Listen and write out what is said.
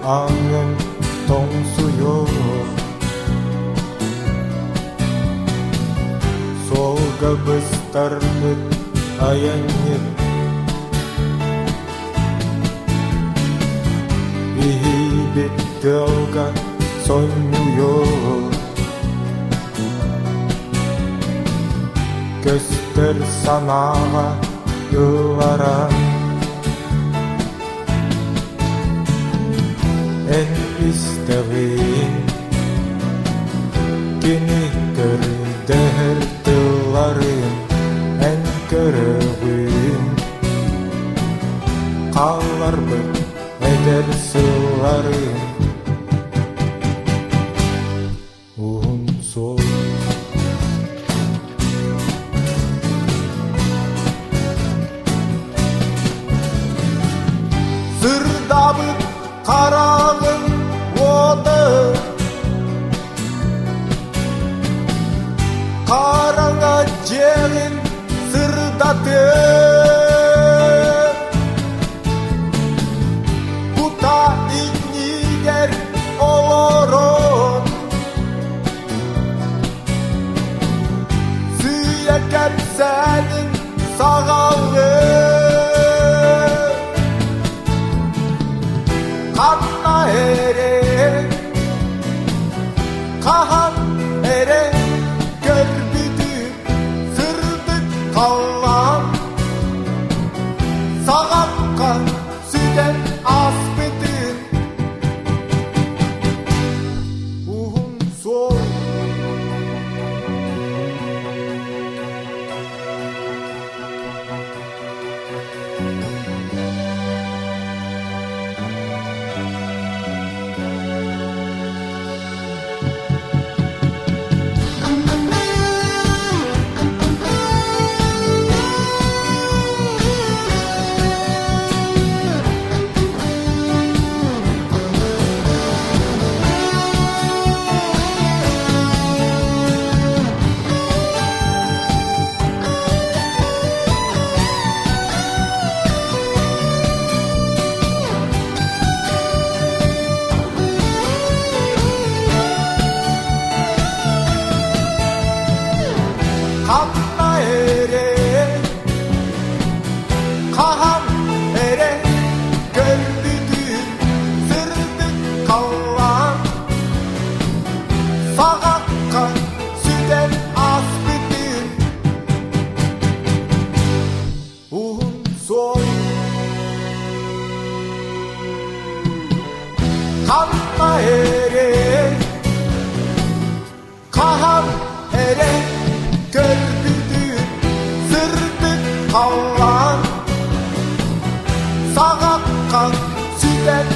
аңым тоңсуюк сол кыбыстарды аянып бейбітті алға соймуюк көстер санаға ыларам эн истебин кини көрдер тыларын эн көрөбүн каларбын эдер сыларын сол сырдабыт караңын оты караңа жеңин сырдатып бута иннигер олорон сүйекер сенин сағалын Kanna ere, kahan ere, görbüdük, sırdık kallan. Sağakka süden asbedin, uhun sol. Kanna ere, kahan ere, görbüdük, sırdık kallan. Sağakka süden asbedin, uhun sol. Kanna ere, kahan ere, görbüdük, sırdık kallan. Sağakka süden